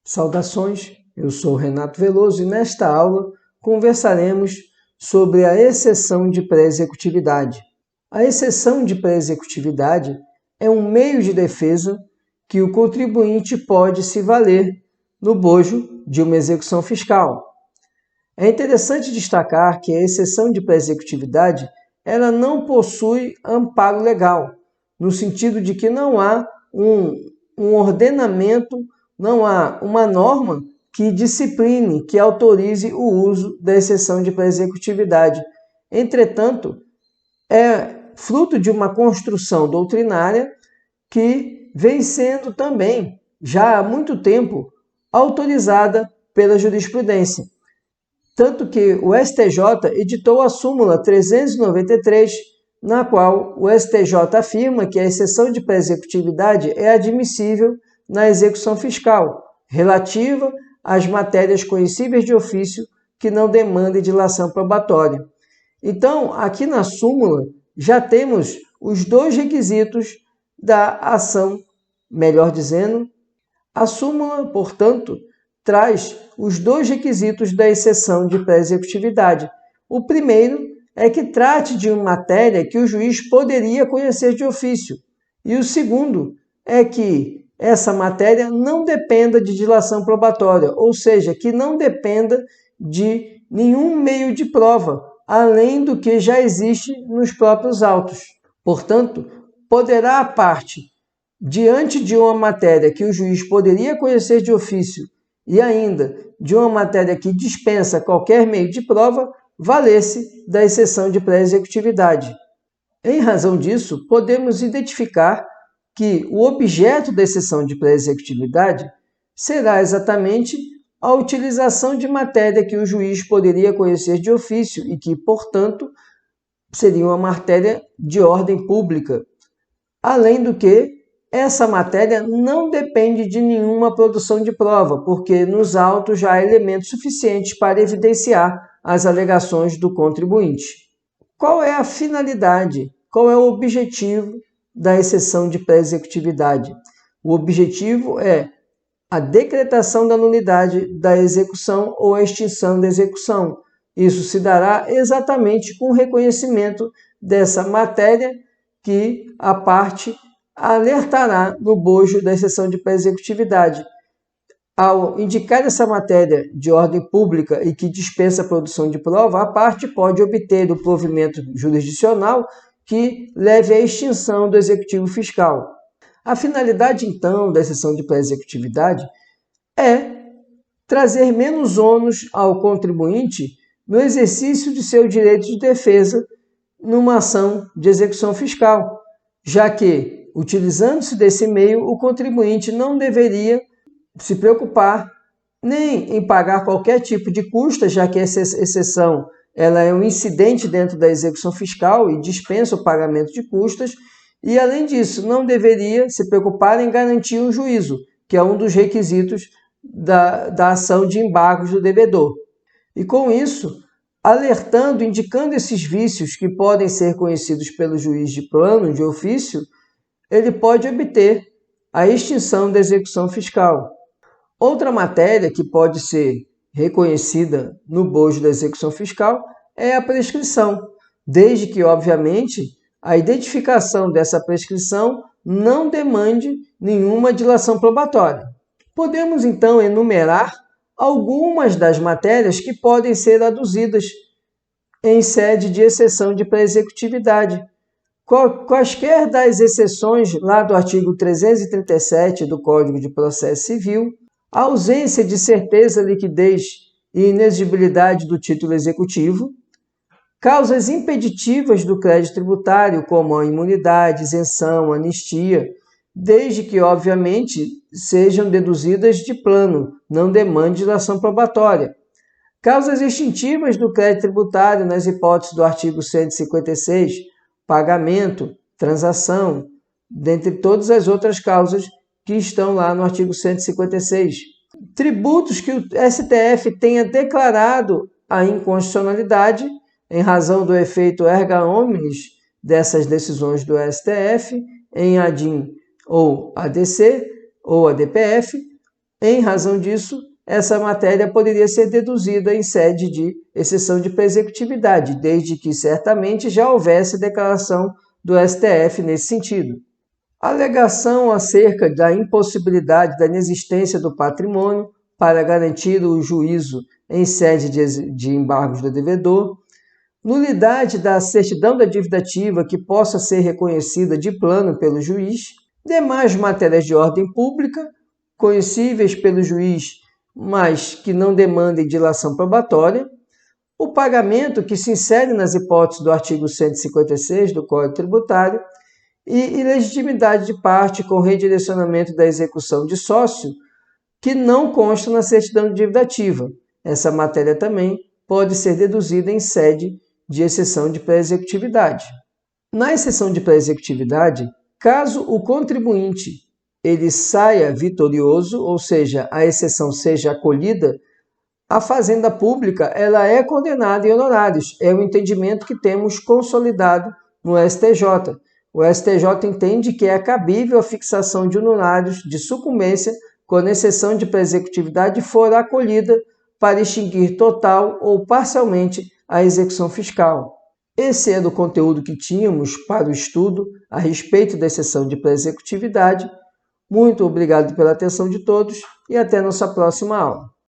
Saudações, eu sou Renato Veloso e nesta aula conversaremos sobre a exceção de pré-executividade. A exceção de pré-executividade é um meio de defesa que o contribuinte pode se valer no bojo de uma execução fiscal. É interessante destacar que a exceção de pré-executividade ela não possui amparo legal, no sentido de que não há um ordenamento, não há uma norma que discipline, que autorize o uso da exceção de pré-executividade. Entretanto, é fruto de uma construção doutrinária que vem sendo também, já há muito tempo, autorizada pela jurisprudência. Tanto que o STJ editou a súmula 393, na qual o STJ afirma que a exceção de pré-executividade é admissível na execução fiscal, relativa às matérias conhecíveis de ofício que não demandem dilação probatória. Então, aqui na súmula, já temos os dois requisitos da ação, melhor dizendo, a súmula, portanto, traz os dois requisitos da exceção de pré-executividade. O primeiro é que trate de uma matéria que o juiz poderia conhecer de ofício. E o segundo é que essa matéria não dependa de dilação probatória, ou seja, que não dependa de nenhum meio de prova, além do que já existe nos próprios autos. Portanto, poderá a parte, diante de uma matéria que o juiz poderia conhecer de ofício e ainda de uma matéria que dispensa qualquer meio de prova, valer-se da exceção de pré-executividade. Em razão disso, podemos identificar que o objeto da exceção de pré-executividade será exatamente a utilização de matéria que o juiz poderia conhecer de ofício e que, portanto, seria uma matéria de ordem pública. Além do que, essa matéria não depende de nenhuma produção de prova, porque nos autos já há elementos suficientes para evidenciar as alegações do contribuinte. Qual é a finalidade? Qual é o objetivo da exceção de pré-executividade? O objetivo é a decretação da nulidade da execução ou a extinção da execução. Isso se dará exatamente com o reconhecimento dessa matéria que a parte alertará no bojo da exceção de pré-executividade. Ao indicar essa matéria de ordem pública e que dispensa a produção de prova, a parte pode obter o provimento jurisdicional que leve à extinção do executivo fiscal. A finalidade, então, da exceção de pré-executividade é trazer menos ônus ao contribuinte no exercício de seu direito de defesa numa ação de execução fiscal, já que, utilizando-se desse meio, o contribuinte não deveria se preocupar nem em pagar qualquer tipo de custo, já que essa exceção ela é um incidente dentro da execução fiscal e dispensa o pagamento de custas, e, além disso, não deveria se preocupar em garantir o juízo, que é um dos requisitos da ação de embargos do devedor. E, com isso, alertando, indicando esses vícios que podem ser conhecidos pelo juiz de plano, de ofício, ele pode obter a extinção da execução fiscal. Outra matéria que pode ser reconhecida no bojo da execução fiscal é a prescrição, desde que, obviamente, a identificação dessa prescrição não demande nenhuma dilação probatória. Podemos, então, enumerar algumas das matérias que podem ser aduzidas em sede de exceção de pré-executividade. Quaisquer das exceções lá do artigo 337 do Código de Processo Civil, a ausência de certeza, liquidez e inexigibilidade do título executivo, causas impeditivas do crédito tributário, como a imunidade, isenção, anistia, desde que, obviamente, sejam deduzidas de plano, não demande dilação probatória. Causas extintivas do crédito tributário nas hipóteses do artigo 156, pagamento, transação, dentre todas as outras causas que estão lá no artigo 156. Tributos que o STF tenha declarado a inconstitucionalidade em razão do efeito erga omnes dessas decisões do STF em ADIM ou ADC ou ADPF, Em razão disso, essa matéria poderia ser deduzida em sede de exceção de pré-executividade, desde que certamente já houvesse declaração do STF nesse sentido. A alegação acerca da impossibilidade da inexistência do patrimônio para garantir o juízo em sede de embargos do devedor, nulidade da certidão da dívida ativa que possa ser reconhecida de plano pelo juiz, demais matérias de ordem pública, conhecíveis pelo juiz, mas que não demandem dilação probatória, o pagamento que se insere nas hipóteses do artigo 156 do Código Tributário e ilegitimidade de parte com redirecionamento da execução de sócio, que não consta na certidão de dívida ativa. Essa matéria também pode ser deduzida em sede de exceção de pré-executividade. Na exceção de pré-executividade, caso o contribuinte ele saia vitorioso, ou seja, a exceção seja acolhida, a Fazenda Pública ela é condenada em honorários. É o entendimento que temos consolidado no STJ. O STJ entende que é cabível a fixação de honorários de sucumbência quando a exceção de pré-executividade for acolhida para extinguir total ou parcialmente a execução fiscal. Esse era o conteúdo que tínhamos para o estudo a respeito da exceção de pré-executividade. Muito obrigado pela atenção de todos e até nossa próxima aula.